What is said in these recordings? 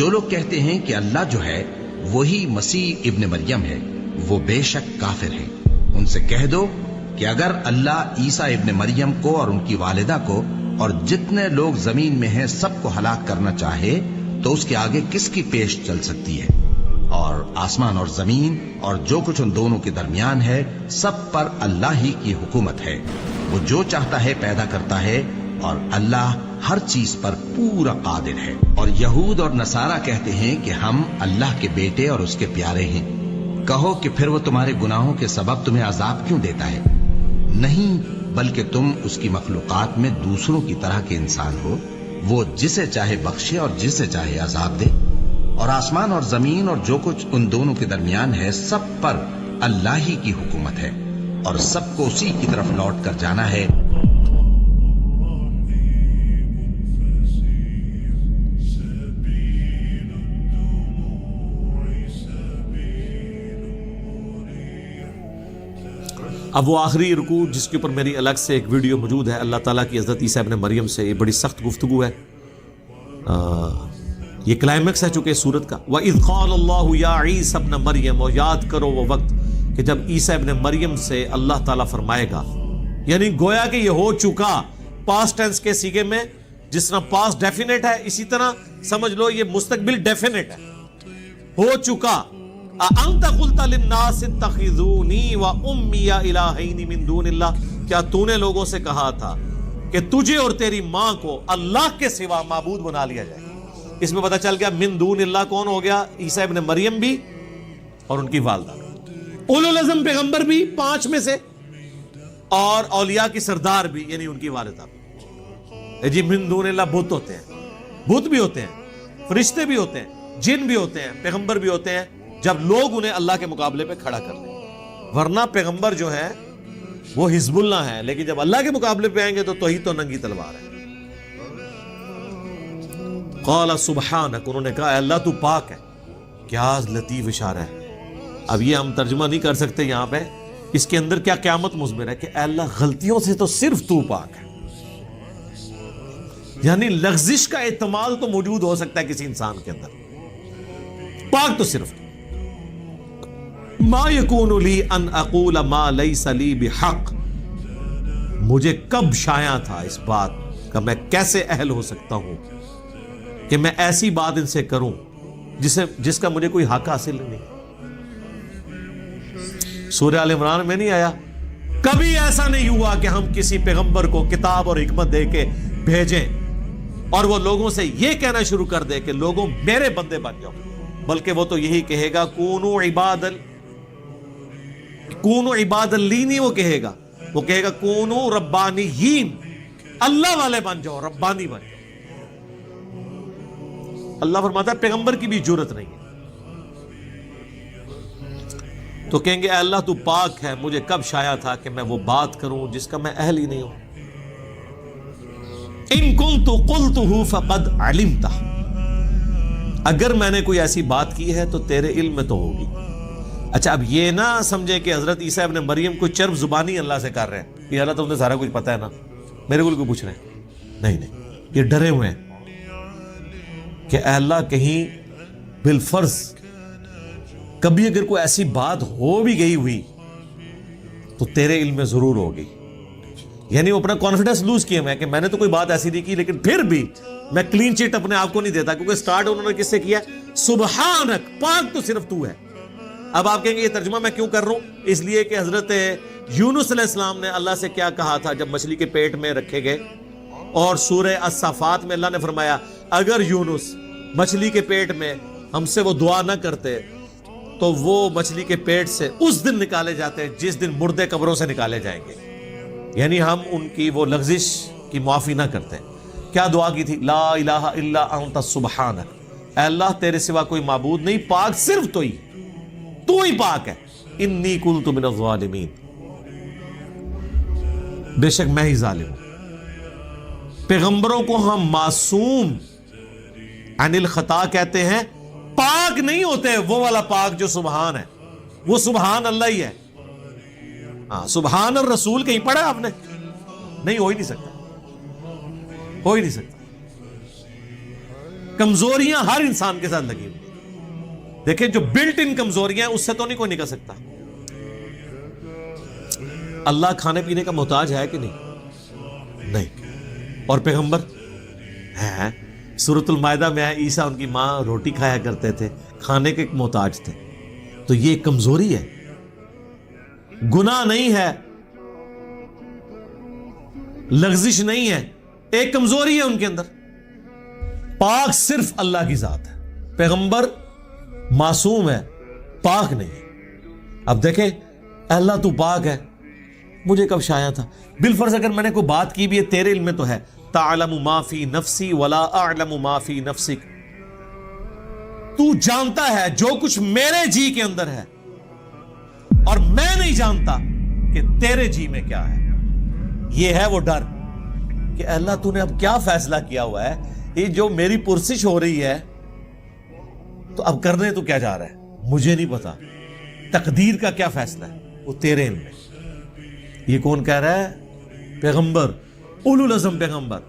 جو لوگ کہتے ہیں کہ اللہ جو ہے وہی مسیح ابن مریم ہے، وہ بے شک کافر ہیں۔ ان سے کہہ دو کہ اگر اللہ عیسیٰ ابن مریم کو اور ان کی والدہ کو اور جتنے لوگ زمین میں ہیں سب کو ہلاک کرنا چاہے تو اس کے آگے کس کی پیش چل سکتی ہے؟ اور آسمان اور زمین اور جو کچھ ان دونوں کے درمیان ہے سب پر اللہ ہی کی حکومت ہے۔ وہ جو چاہتا ہے پیدا کرتا ہے اور اللہ ہر چیز پر پورا قادر ہے۔ اور یہود اور نصارہ کہتے ہیں کہ ہم اللہ کے بیٹے اور اس کے پیارے ہیں۔ کہو کہ پھر وہ تمہارے گناہوں کے سبب تمہیں عذاب کیوں دیتا ہے؟ نہیں، بلکہ تم اس کی مخلوقات میں دوسروں کی طرح کے انسان ہو۔ وہ جسے چاہے بخشے اور جسے چاہے عذاب دے۔ اور آسمان اور زمین اور جو کچھ ان دونوں کے درمیان ہے سب پر اللہ ہی کی حکومت ہے اور سب کو اسی کی طرف لوٹ کر جانا ہے۔ اب وہ آخری رکوع جس کے اوپر میری الگ سے ایک ویڈیو موجود ہے، اللہ تعالیٰ کی حضرت عیسیٰ ابن مریم سے یہ بڑی سخت گفتگو ہے، یہ کلائمیکس ہے چونکہ سورت کا۔ وَإِذْ قَالَ اللَّهُ يَا عِيسَى ابْنَ مَرْيَمَ، اور یاد کرو وہ وقت کہ جب عیسیٰ ابن مریم سے اللہ تعالیٰ فرمائے گا، یعنی گویا کہ یہ ہو چکا پاسٹ ٹینس کے سیغے میں، جس طرح پاسٹ ڈیفینٹ ہے اسی طرح سمجھ لو یہ مستقبل ڈیفینٹ ہے، ہو چکا۔ أَأَنْتَ قُلْتَ لِلنَّاسِ اتَّخِذُونِي وَأُمِّيَ إِلَٰهَيْنِ مِن دُونِ اللَّهِ، کیا تو نے لوگوں سے کہا تھا کہ تجھے اور تیری ماں کو اللہ کے سوا معبود بنا لیا جائے؟ اس میں پتہ چل گیا من دون اللہ کون ہو گیا؟ عیسیٰ ابن مریم بھی اور ان کی والدہ، اولو العزم پیغمبر بھی 5 میں سے، اور اولیاء کی سردار بھی یعنی ان کی والدہ بھی۔ جی من دون اللہ بت ہوتے ہیں، بت بھی ہوتے ہیں، فرشتے بھی ہوتے ہیں، جن بھی ہوتے ہیں، پیغمبر بھی ہوتے ہیں جب لوگ انہیں اللہ کے مقابلے پہ کھڑا کر لیں، ورنہ پیغمبر جو ہیں وہ حزب اللہ ہیں، لیکن جب اللہ کے مقابلے پہ آئیں گے تو توحید تو ننگی تلوار ہے۔ قال سبحانک، انہوں نے کہا اے اللہ تو پاک ہے۔ کیا لطیف اشارہ ہے، اب یہ ہم ترجمہ نہیں کر سکتے یہاں پہ، اس کے اندر کیا قیامت مضمر ہے کہ اے اللہ غلطیوں سے تو صرف تو پاک ہے، یعنی لغزش کا احتمال تو موجود ہو سکتا ہے کسی انسان کے اندر، پاک تو صرف ما یکون لی ان اقول ما لیس لی بحق، مجھے کب شایع تھا اس بات کا، میں کیسے اہل ہو سکتا ہوں کہ میں ایسی بات ان سے کروں جس کا مجھے کوئی حق حاصل نہیں۔ سورہ آل عمران میں نہیں آیا کبھی ایسا نہیں ہوا کہ ہم کسی پیغمبر کو کتاب اور حکمت دے کے بھیجیں اور وہ لوگوں سے یہ کہنا شروع کر دے کہ لوگوں میرے بندے بن جاؤ، بلکہ وہ تو یہی کہے گا کونو عباد لی، نہیں وہ کہے گا کونو ربانیین، اللہ والے بن جاؤ، ربانی بن جاؤ۔ اللہ فرماتا ہے پیغمبر کی بھی جرت نہیں ہے، تو کہیں گے اے اللہ تو پاک ہے، مجھے کب شایع تھا کہ میں وہ بات کروں جس کا میں اہل ہی نہیں ہوں۔ ان کنت قلتہ فقد علمتہ، اگر میں نے کوئی ایسی بات کی ہے تو تیرے علم میں تو ہوگی۔ اچھا اب یہ نہ سمجھے کہ حضرت عیسیٰ ابن مریم کوئی چرب زبانی اللہ سے کر رہے ہیں کہ اللہ تمہیں سارا کچھ پتہ ہے نا، میرے کو پوچھ رہے ہیں، نہیں، یہ ڈرے ہوئے ہیں کہ اے اللہ کہیں بالفرض کبھی اگر کوئی ایسی بات ہو بھی گئی ہوئی تو تیرے علم میں ضرور ہوگی، یعنی وہ اپنا کانفیڈنس لوز کیا میں کہ میں نے تو کوئی بات ایسی نہیں کی، لیکن پھر بھی میں کلین چٹ اپنے آپ کو نہیں دیتا، کیونکہ سٹارٹ انہوں نے کس سے کیا؟ سبحانک، پاک تو صرف تو ہے۔ اب آپ کہیں گے یہ ترجمہ میں کیوں کر رہا ہوں؟ اس لیے کہ حضرت یونس علیہ السلام نے اللہ سے کیا کہا تھا جب مچھلی کے پیٹ میں رکھے گئے، اور سورہ الصافات میں اللہ نے فرمایا اگر یونس مچھلی کے پیٹ میں ہم سے وہ دعا نہ کرتے تو وہ مچھلی کے پیٹ سے اس دن نکالے جاتے جس دن مردے قبروں سے نکالے جائیں گے، یعنی ہم ان کی وہ لغزش کی معافی نہ کرتے۔ کیا دعا کی تھی؟ لا الہ الا انت سبحانک، اے اللہ تیرے سوا کوئی معبود نہیں، پاک صرف تو ہی پاک ہے، انی کنت من الظالمین، بے شک میں ہی ظالم ہوں۔ پیغمبروں کو ہم معصوم عن الخطا کہتے ہیں، پاک نہیں ہوتے وہ والا پاک جو سبحان ہے، وہ سبحان اللہ ہی ہے۔ ہاں سبحان الرسول کہیں پڑھا آپ نے؟ نہیں، ہو ہی نہیں سکتا، ہو ہی نہیں سکتا۔ کمزوریاں ہر انسان کے ساتھ لگی ہوئی، دیکھیں جو بلٹ ان کمزوریاں ہیں اس سے تو نہیں کوئی نکل سکتا. اللہ کھانے پینے کا محتاج ہے کہ نہیں؟ اور پیغمبر ہے. سورۃ المائدہ میں ہے عیسیٰ ان کی ماں روٹی کھایا کرتے تھے، کھانے کے محتاج تھے. تو یہ ایک کمزوری ہے، گناہ نہیں ہے، لغزش نہیں ہے، ایک کمزوری ہے ان کے اندر. پاک صرف اللہ کی ذات ہے، پیغمبر معصوم ہے، پاک نہیں. اب دیکھیں اللہ تو پاک ہے، مجھے کب شایا تھا؟ بالفرض اگر میں نے کوئی بات کی بھی ہے، تیرے علم میں تو ہے، تعلم ما فی نفسی ولا اعلم ما فی نفسک، تو جانتا ہے جو کچھ میرے جی کے اندر ہے اور میں نہیں جانتا کہ تیرے جی میں کیا ہے. یہ ہے وہ ڈر کہ اللہ تو نے اب کیا فیصلہ کیا ہوا ہے، یہ جو میری پرسش ہو رہی ہے تو اب کرنے تو کیا جا رہا ہے، مجھے نہیں پتا، تقدیر کا کیا فیصلہ ہے وہ تیرے علم میں. یہ کون کہہ رہا ہے؟ پیغمبر، اولو العزم پیغمبر.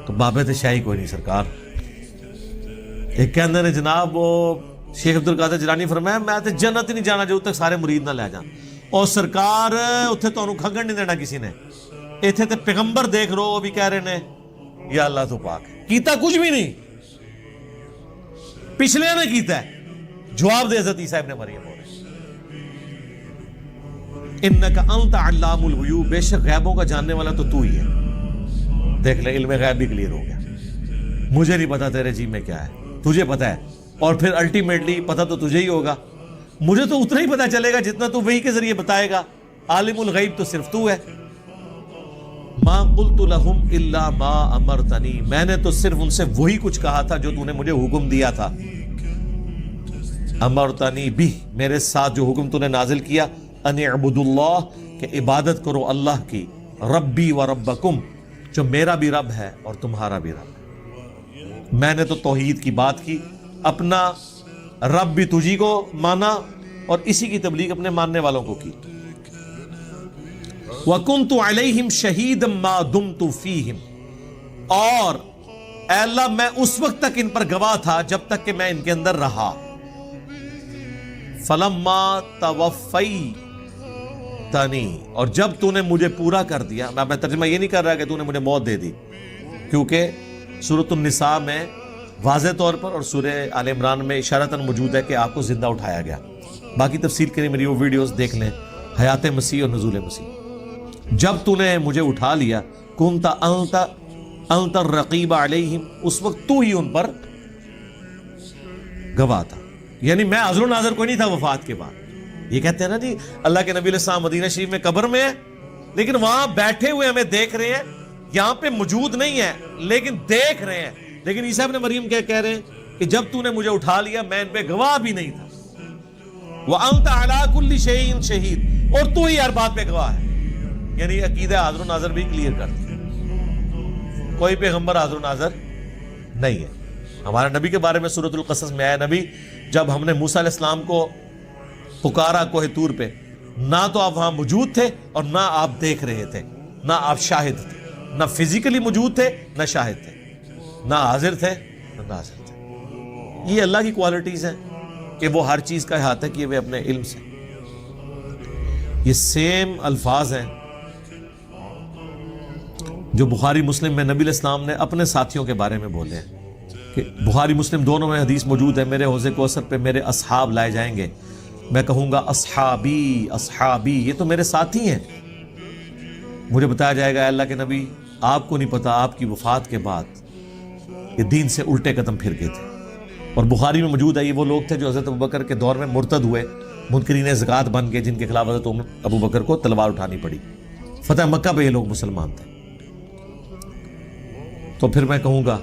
تو بابت شاہی کوئی نہیں سرکار. ایک کہندے نے جناب وہ شیخ عبد القادر جیلانی فرمایا میں تے جنت ہی نہیں جانا جو تک سارے مرید نہ لے جان. اور سرکار اتھے تانوں کھنگن نہیں دینا کسی نے، ایتھے تے پیغمبر دیکھ رہو وہ بھی کہہ رہے نے یا اللہ تو پاک ہے. کیتا کچھ بھی نہیں، پچھلے نے کیتا ہے. جواب دے حضرت عیسیٰ ابن مریم ہو رہے انک انت علام الغیوب، بے شک غیبوں کا جاننے والا تو ہی ہے. دیکھ لے علم غیب بھی کلیئر ہو گیا. مجھے نہیں پتا تیرے جی میں کیا ہے، تجھے پتا ہے، اور پھر الٹیمیٹلی پتا تو تجھے ہی ہوگا. مجھے تو اتنا ہی پتا چلے گا جتنا تو وہی کے ذریعے بتائے گا. عالم الغیب تو صرف تو ہے. ما قلت لهم الا ما امرتنی، میں نے تو صرف ان سے وہی کچھ کہا تھا جو تو نے مجھے حکم دیا تھا. امرتنی بھی، میرے ساتھ جو حکم تو نے نازل کیا، ان اعبدوا اللہ، کہ عبادت کرو اللہ کی، ربی و ربکم، جو میرا بھی رب ہے اور تمہارا بھی رب ہے. میں نے تو توحید کی بات کی، اپنا رب بھی تجھی کو مانا اور اسی کی تبلیغ اپنے ماننے والوں کو کی. وَكُنْتُ عَلَيْهِمْ شَهِيدًا مَا دُمْتُ فِيهِمْ، اور اے اللہ میں اس وقت تک ان پر گواہ تھا جب تک کہ میں ان کے اندر رہا. فَلَمَّا تَوَفَّيْتَنِي، اور جب تو نے مجھے پورا کر دیا. میں ترجمہ یہ نہیں کر رہا کہ تو نے مجھے موت دے دی، کیونکہ سورۃ النساء میں واضح طور پر اور سورہ آل عمران میں اشارتاً موجود ہے کہ آپ کو زندہ اٹھایا گیا. باقی تفسیر کے لیے میری وہ ویڈیوز دیکھ لیں، حیات مسیح اور نزول مسیح. جب تو نے مجھے اٹھا لیا، کنت انت الرقیب علیہم، اس وقت تو ہی ان پر گواہ تھا. یعنی میں حاضر و ناظر کوئی نہیں تھا وفات کے بعد. یہ کہتے ہیں نا جی اللہ کے نبی علیہ السلام مدینہ شریف میں قبر میں ہے، لیکن وہاں بیٹھے ہوئے ہمیں دیکھ رہے ہیں، یہاں پہ موجود نہیں ہے لیکن دیکھ رہے ہیں. لیکن عیسیٰ ابن مریم کیا کہہ رہے ہیں کہ جب تو نے مجھے اٹھا لیا میں ان پہ گواہ بھی نہیں تھا. وَأَنْتَ عَلَىٰ كُلِّ شَيْءٍ شَهِيدٌ، اور تو ہی ہر بات پہ گواہ ہے. یعنی عقیدہ حاضر و ناظر بھی کلیئر کر دیا. کوئی پیغمبر حاضر و ناظر نہیں ہے. ہمارے نبی کے بارے میں سورۃ القصص میں آیا، نبی جب ہم نے موسیٰ علیہ السلام کو پکارا کوہ طور پہ، نہ تو آپ وہاں موجود تھے اور نہ آپ دیکھ رہے تھے، نہ آپ شاہد تھے، نہ فزیکلی موجود تھے نہ شاہد تھے، نہ حاضر تھے نہ ناظر تھے. یہ اللہ کی کوالٹیز ہیں کہ وہ ہر چیز کا احاطہ کیے ہوئے اپنے علم سے. یہ سیم الفاظ ہیں جو بخاری مسلم میں نبی علیہ السلام نے اپنے ساتھیوں کے بارے میں بولے ہیں کہ بخاری مسلم دونوں میں حدیث موجود ہے، میرے حوض کوثر پہ میرے اصحاب لائے جائیں گے، میں کہوں گا اصحابی اصحابی، یہ تو میرے ساتھی ہیں. مجھے بتایا جائے گا اللہ کے نبی آپ کو نہیں پتا آپ کی وفات کے بعد یہ دین سے الٹے قدم پھر گئے تھے. اور بخاری میں موجود ہے یہ وہ لوگ تھے جو حضرت ابوبکر کے دور میں مرتد ہوئے، منکرین زکوٰۃ بن گئے، جن کے خلاف حضرت ابوبکر کو تلوار اٹھانی پڑی. فتح مکہ پہ یہ لوگ مسلمان تھے. تو پھر میں کہوں گا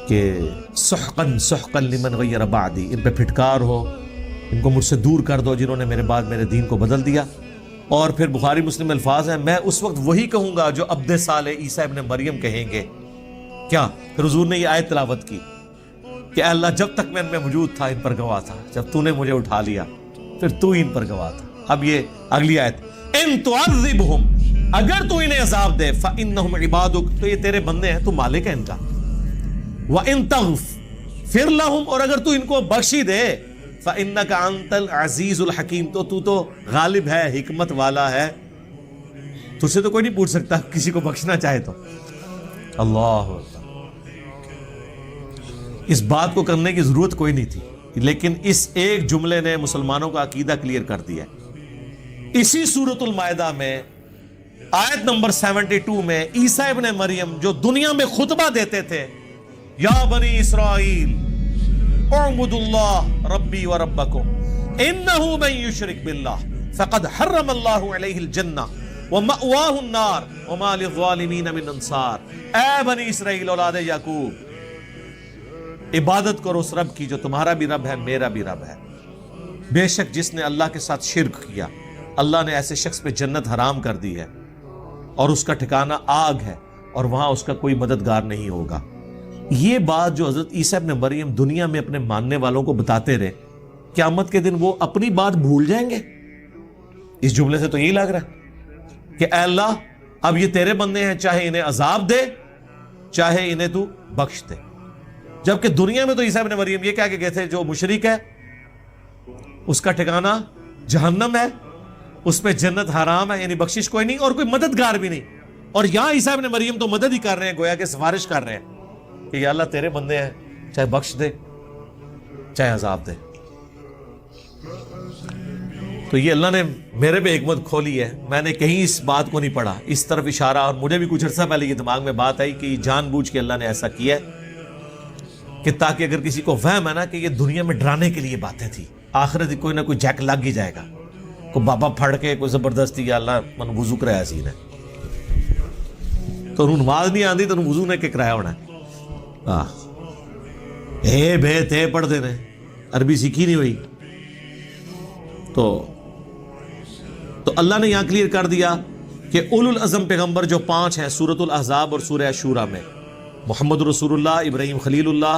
کہ سحقاً سحقاً لمن غیر بعدی، ان پہ پھٹکار ہو، ان کو مجھ سے دور کر دو جنہوں نے میرے بعد میرے دین کو بدل دیا. اور پھر بخاری مسلم الفاظ ہیں میں اس وقت وہی کہوں گا جو عبد صالح عیسیٰ ابن مریم کہیں گے. کیا؟ پھر حضور نے یہ آیت تلاوت کی کہ اے اللہ جب تک میں ان میں موجود تھا ان پر گواہ تھا، جب تو نے مجھے اٹھا لیا پھر تو ان پر گواہ تھا. اب یہ اگلی آیت، ان تعذبہم، اگر تو انہیں عذاب دے، فإنہم عبادک، تو یہ تیرے بندے ہیں، تو مالک ہے ان کا. وَإِن تَغْفِرْ لَهُمْ، اور اگر تو ان کو بخشی دے، فَإِنَّكَ أَنْتَ الْعَزِيزُ الْحَكِيمُ، تو غالب ہے، حکمت والا ہے، تجھ سے تو کوئی نہیں پوچھ سکتا کسی کو بخشنا چاہے تو۔ اللہ، اس بات کو کرنے کی ضرورت کوئی نہیں تھی، لیکن اس ایک جملے نے مسلمانوں کا عقیدہ کلیئر کر دیا۔ اسی سورۃ المائدہ میں آیت نمبر 72 میں عیسیٰ ابن مریم جو دنیا میں خطبہ دیتے تھے، یا بنی اسرائیل اعبدوا اللہ ربی و ربکم انہ من یشرک باللہ فقد حرم اللہ علیہ الجنہ ومأواہ النار وما للظالمین من انصار۔ اے بنی اسرائیل اولاد یعقوب، عبادت کرو اس رب کی جو تمہارا بھی رب ہے، میرا بھی رب ہے۔ بے شک جس نے اللہ کے ساتھ شرک کیا، اللہ نے ایسے شخص پہ جنت حرام کر دی ہے اور اس کا ٹھکانہ آگ ہے اور وہاں اس کا کوئی مددگار نہیں ہوگا۔ یہ بات جو حضرت عیسیٰ ابن مریم دنیا میں اپنے ماننے والوں کو بتاتے رہے، قیامت کے دن وہ اپنی بات بھول جائیں گے؟ اس جملے سے تو یہی لگ رہا ہے کہ اے اللہ اب یہ تیرے بندے ہیں، چاہے انہیں عذاب دے چاہے انہیں تو بخش دے۔ جبکہ دنیا میں تو عیسیٰ ابن مریم یہ کہہ کے گئے تھے جو مشرک ہے اس کا ٹھکانہ جہنم ہے، اس پہ جنت حرام ہے، یعنی بخشش کوئی نہیں اور کوئی مددگار بھی نہیں۔ اور یہاں عیسیٰ ابن مریم تو مدد ہی کر رہے ہیں، گویا کہ سفارش کر رہے ہیں کہ یا اللہ تیرے بندے ہیں، چاہے بخش دے چاہے عذاب دے۔ تو یہ اللہ نے میرے پہ حکمت کھولی ہے، میں نے کہیں اس بات کو نہیں پڑھا، اس طرف اشارہ، اور مجھے بھی کچھ عرصہ پہلے یہ دماغ میں بات آئی کہ جان بوجھ کے اللہ نے ایسا کیا ہے کہ تاکہ اگر کسی کو وہم ہے نا کہ یہ دنیا میں ڈرانے کے لیے باتیں تھی، آخرت کوئی نہ کوئی جیک لگ ہی جائے گا، کوئی بابا پھڑ کے کوئی زبردستی یا اللہ من وضو کرایا سین ہے تو انہوں نماز نہیں آتی تو انہوں وضو نے کہ کرایا ہونا ہے، اے بے تے پڑھ دینے، عربی سیکھی نہیں ہوئی۔ تو اللہ نے یہاں کلیئر کر دیا کہ اولو العزم پیغمبر جو 5 ہیں سورۃ الاحزاب اور سورہ شورى میں، محمد رسول اللہ، ابراہیم خلیل اللہ،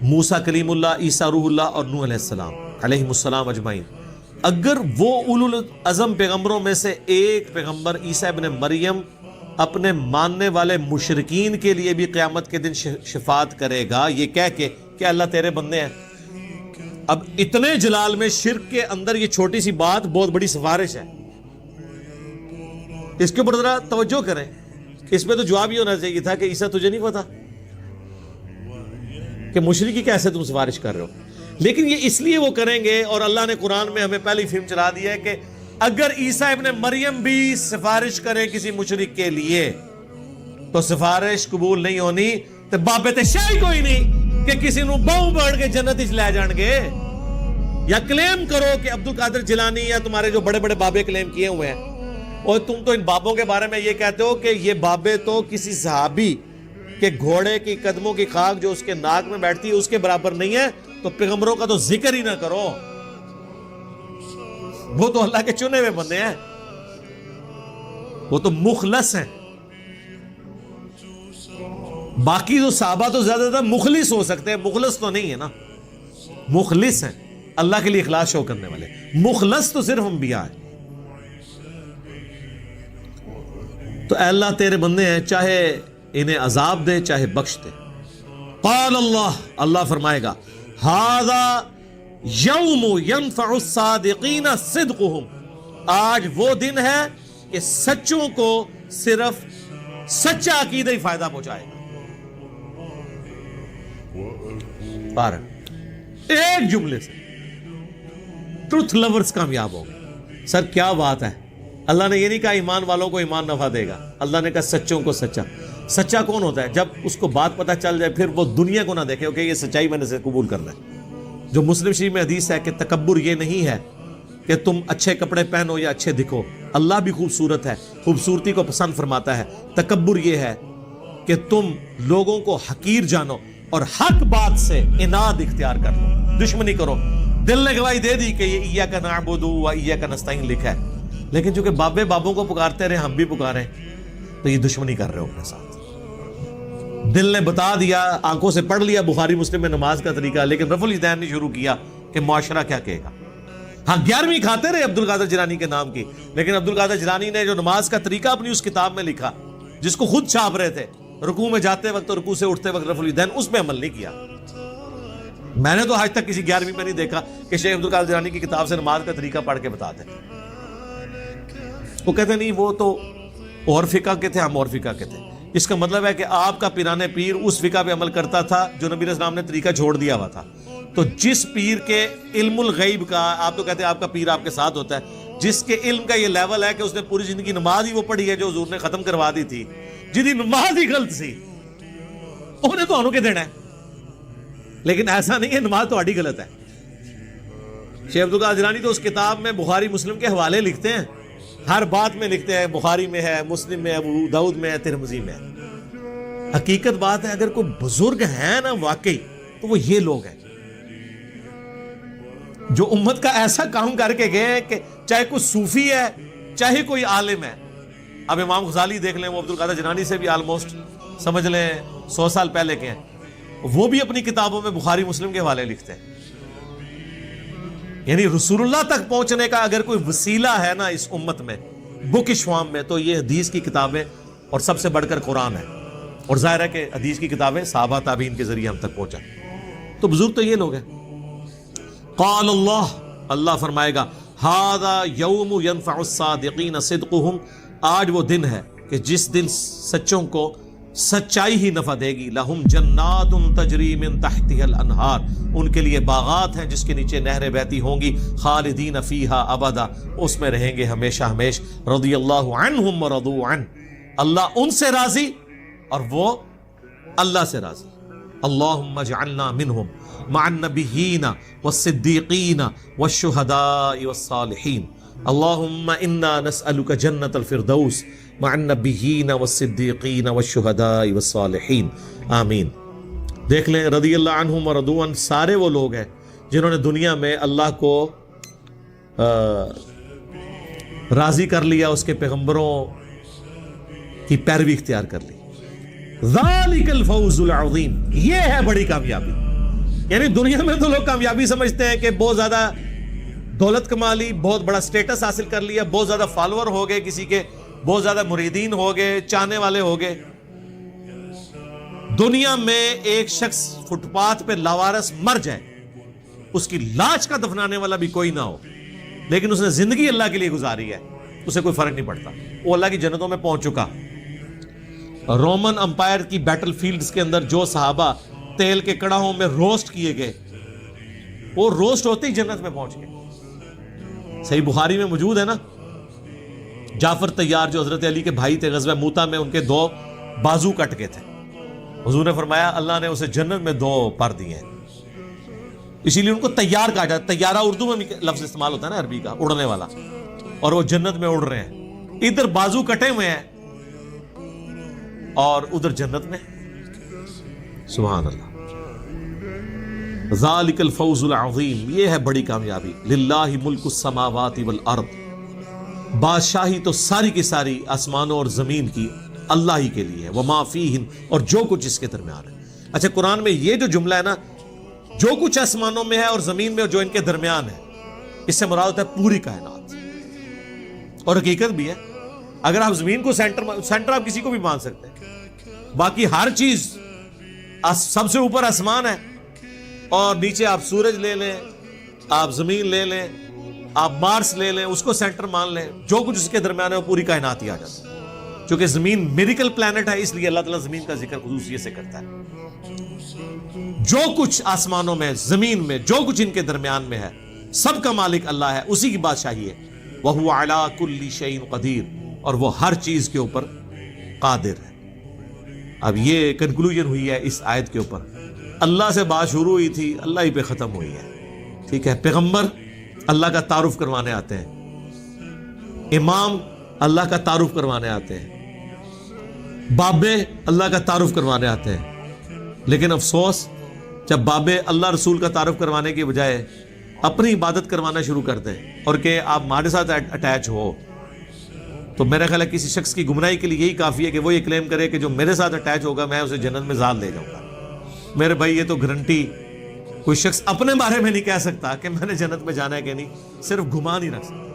موسیٰ کلیم اللہ، عیسیٰ روح اللہ اور نوح علیہ السلام علیہ السلام اجمعین، اگر وہ اولو العزم پیغمبروں میں سے ایک پیغمبر عیسیٰ ابن مریم اپنے ماننے والے مشرکین کے لیے بھی قیامت کے دن شفاعت کرے گا یہ کہہ کے کہ اللہ تیرے بندے ہیں، اب اتنے جلال میں شرک کے اندر یہ چھوٹی سی بات بہت بڑی سفارش ہے، اس کے اوپر ذرا توجہ کریں۔ اس پہ تو جواب یہ ہونا چاہیے تھا کہ عیسیٰ تجھے نہیں پتا کہ مشرکی کیسے تم سفارش کر رہے ہو، لیکن یہ اس لیے وہ کریں گے، اور اللہ نے قرآن میں ہمیں پہلی فلم چلا دی ہے کہ اگر عیسیٰ ابن مریم بھی سفارش کرے کسی مشرک کے لیے تو سفارش قبول نہیں ہونی، تو بابے تے شاہی کوئی نہیں کہ کسی نو باؤں پڑھ کے جنت اچ لے جان گے، یا کلیم کرو کہ عبد القادر جیلانی یا تمہارے جو بڑے بڑے بابے کلیم کیے ہوئے ہیں، اور تم تو ان بابوں کے بارے میں یہ کہتے ہو کہ یہ بابے تو کسی صحابی کے گھوڑے کی قدموں کی خاک جو اس کے ناک میں بیٹھتی ہے اس کے برابر نہیں ہے، تو پیغمبروں کا تو ذکر ہی نہ کرو، وہ تو اللہ کے چنے ہوئے بندے ہیں، وہ تو مخلص ہیں۔ باقی جو صحابہ تو زیادہ تر مخلص ہو سکتے ہیں، مخلص تو نہیں ہے نا، مخلص ہیں اللہ کے لیے اخلاص شو کرنے والے، مخلص تو صرف انبیاء ہیں۔ تو اے اللہ تیرے بندے ہیں، چاہے انہیں عذاب دے چاہے بخش دے۔ قال اللہ، اللہ فرمائے گا ھذا یوم ینفع الصادقین صدقہم، آج وہ دن ہے کہ سچوں کو صرف سچا عقیدہ ہی فائدہ پہنچائے گا۔ پر ایک جملے سے ٹروتھ لورز کامیاب ہو گئے۔ سر کیا بات ہے، اللہ نے یہ نہیں کہا ایمان والوں کو ایمان نفع دے گا، اللہ نے کہا سچوں کو سچا۔ سچا کون ہوتا ہے؟ جب اس کو بات پتہ چل جائے پھر وہ دنیا کو نہ دیکھے کہ یہ سچائی میں نے سے قبول کرنا ہے۔ جو مسلم شریف میں حدیث ہے کہ تکبر یہ نہیں ہے کہ تم اچھے کپڑے پہنو یا اچھے دکھو، اللہ بھی خوبصورت ہے، خوبصورتی کو پسند فرماتا ہے۔ تکبر یہ ہے کہ تم لوگوں کو حقیر جانو اور حق بات سے اناد اختیار کر لو، دشمنی کرو۔ دل نے گواہی دے دی کہ یہ ایاک نعبد و ایاک نستعین لکھا ہے، لیکن چونکہ بابوں کو پکارتے رہے، ہم بھی پکاریں، تو یہ دشمنی کر رہے ہو اپنے ساتھ۔ دل نے بتا دیا، آنکھوں سے پڑھ لیا بخاری مسلم میں نماز کا طریقہ، لیکن رفع الیدین نے شروع کیا کہ معاشرہ کیا کہے گا۔ ہاں 11ویں کھاتے رہے عبد القادر جیلانی کے نام کی، لیکن عبد القادر جیلانی نے جو نماز کا طریقہ اپنی اس کتاب میں لکھا جس کو خود چھاپ رہے تھے، رکوع میں جاتے وقت اور رکوع سے اٹھتے وقت رفع الیدین، اس پہ عمل نہیں کیا. میں نے تو آج تک کسی 11ویں میں نہیں دیکھا کہ شیخ عبد القادر جیلانی کی کتاب سے نماز کا طریقہ پڑھ کے بتا دیں. وہ کہتے نہیں وہ تو اور فقہ کے تھے، ہم اور فقہ کے تھے. اس کا مطلب ہے کہ آپ کا پیران پیر اس فقہ پہ عمل کرتا تھا جو نبی علیہ السلام نے طریقہ چھوڑ دیا ہوا تھا. تو جس پیر کے علم الغیب کا، آپ تو کہتے ہیں آپ کا پیر آپ کے ساتھ ہوتا ہے، جس کے علم کا یہ لیول ہے کہ اس نے پوری زندگی نماز ہی وہ پڑھی ہے جو حضور نے ختم کروا دی تھی، جنہیں نماز ہی غلط سی، انہیں تو انہوں کے دینا ہے. لیکن ایسا نہیں ہے، نماز تو آڈی غلط ہے. شیخ عبد القادر جیلانی تو اس کتاب میں بخاری مسلم کے حوالے لکھتے ہیں، ہر بات میں لکھتے ہیں، بخاری میں ہے، مسلم میں ہے، ابو داؤد میں ہے، ترمذی میں ہے. حقیقت بات ہے اگر کوئی بزرگ ہیں نا واقعی تو وہ یہ لوگ ہیں جو امت کا ایسا کام کر کے گئے ہیں کہ چاہے کوئی صوفی ہے چاہے کوئی عالم ہے. اب امام غزالی دیکھ لیں، وہ عبد القادر جیلانی سے بھی آلموسٹ سمجھ لیں 100 سال پہلے کے ہیں. وہ بھی اپنی کتابوں میں بخاری مسلم کے حوالے لکھتے ہیں. یعنی رسول اللہ تک پہنچنے کا اگر کوئی وسیلہ ہے نا اس امت میں بک شوام میں تو یہ حدیث کی کتابیں اور سب سے بڑھ کر قرآن ہے. اور ظاہر ہے کہ حدیث کی کتابیں صحابہ تابعین کے ذریعے ہم تک پہنچا. تو بزرگ تو یہ لوگ ہیں. قال اللہ، اللہ فرمائے گا ھذا یوم ینفع الصادقین صدقہم، آج وہ دن ہے کہ جس دن سچوں کو سچائی ہی نفع دے گی. لہم جنات تجری من تحتها الانہار، ان کے لیے باغات ہیں جس کے نیچے نہریں بہتی ہوں گی. خالدین فیہا ابدا، اس میں رہیں گے ہمیشہ ہمیش. رضی اللہ عنہم ورضوا عنہ، اللہ ان سے راضی اور وہ اللہ سے راضی. اللہم اجعلنا منہم مع النبیین والصدیقین والشہداء والصالحین. اللہم انا نسألک جنت الفردوس مع النبیین والصدیقین والشہداء والصالحین. آمین. دیکھ لیں رضی اللہ عنہم ورضوا عنہ سارے وہ لوگ ہیں جنہوں نے دنیا میں اللہ کو راضی کر لیا، اس کے پیغمبروں کی پیروی اختیار کر لی. ذالک الفوز العظیم، یہ ہے بڑی کامیابی. یعنی دنیا میں تو لوگ کامیابی سمجھتے ہیں کہ بہت زیادہ دولت کما لی، بہت بڑا سٹیٹس حاصل کر لیا، بہت زیادہ فالوور ہو گئے، کسی کے بہت زیادہ مریدین ہو گئے، چاہنے والے ہو گئے. دنیا میں ایک شخص فٹ پاتھ پہ لاوارث مر جائے، اس کی لاش کا دفنانے والا بھی کوئی نہ ہو، لیکن اس نے زندگی اللہ کے لیے گزاری ہے، اسے کوئی فرق نہیں پڑتا، وہ اللہ کی جنتوں میں پہنچ چکا. رومن امپائر کی بیٹل فیلڈز کے اندر جو صحابہ تیل کے کڑاہوں میں روسٹ کیے گئے، وہ روسٹ ہوتے ہی جنت میں پہنچ گئے. صحیح بخاری میں موجود ہے نا، جعفر طیار جو حضرت علی کے بھائی تھے، غزوہ موتا میں ان کے 2 بازو کٹ گئے تھے. حضور نے فرمایا اللہ نے اسے جنت میں 2 پر دیے ہیں، اسی لیے ان کو طیار کہا جاتا ہے. طیارہ اردو میں بھی لفظ استعمال ہوتا ہے نا عربی کا، اڑنے والا، اور وہ جنت میں اڑ رہے ہیں. ادھر بازو کٹے ہوئے ہیں اور ادھر جنت میں. سبحان اللہ. ذالک الفوز العظیم، یہ ہے بڑی کامیابی. للہ ملک السماوات والارض، بادشاہی تو ساری کی ساری آسمانوں اور زمین کی اللہ ہی کے لیے ہے. وما فیہن، اور جو کچھ اس کے درمیان ہے. اچھا قرآن میں یہ جو جملہ ہے نا، جو کچھ آسمانوں میں ہے اور زمین میں اور جو ان کے درمیان ہے، اس سے مراد ہوتا ہے پوری کائنات. اور حقیقت بھی ہے، اگر آپ زمین کو سینٹر آپ کسی کو بھی مان سکتے ہیں، باقی ہر چیز سب سے اوپر آسمان ہے اور نیچے آپ سورج لے لیں، آپ زمین لے لیں، آپ مارس لے لیں، اس کو سینٹر مان لیں، جو کچھ اس کے درمیان ہے وہ پوری کائنات ہی آ جاتی ہے. چونکہ زمین میریکل پلانٹ ہے، اس لیے اللہ تعالیٰ زمین کا ذکر خصوصیت سے کرتا ہے. جو کچھ آسمانوں میں، زمین میں، جو کچھ ان کے درمیان میں ہے، سب کا مالک اللہ ہے، اسی کی بادشاہی ہے. وَهُوَ عَلَىٰ كُلِّ شَيْءٍ قَدِيرٌ، اور وہ ہر چیز کے اوپر قادر ہے. اب یہ کنکلوژن ہوئی ہے اس آیت کے اوپر. اللہ سے بات شروع ہوئی تھی، اللہ ہی پہ ختم ہوئی ہے. ٹھیک ہے، پیغمبر اللہ کا تعارف کروانے آتے ہیں، امام اللہ کا تعارف کروانے آتے ہیں، بابے اللہ کا تعارف کروانے آتے ہیں. لیکن افسوس جب بابے اللہ رسول کا تعارف کروانے کی بجائے اپنی عبادت کروانا شروع کرتے ہیں اور کہ آپ ہمارے ساتھ اٹیچ ہو، تو میرا خیال ہے کسی شخص کی گمراہی کے لیے یہی کافی ہے کہ وہ یہ کلیم کرے کہ جو میرے ساتھ اٹیچ ہوگا میں اسے جنت میں ذات لے جاؤں گا. میرے بھائی یہ تو گارنٹی کوئی شخص اپنے بارے میں نہیں کہہ سکتا کہ میں نے جنت میں جانا ہے کہ نہیں، صرف گمان ہی رکھ سکتا.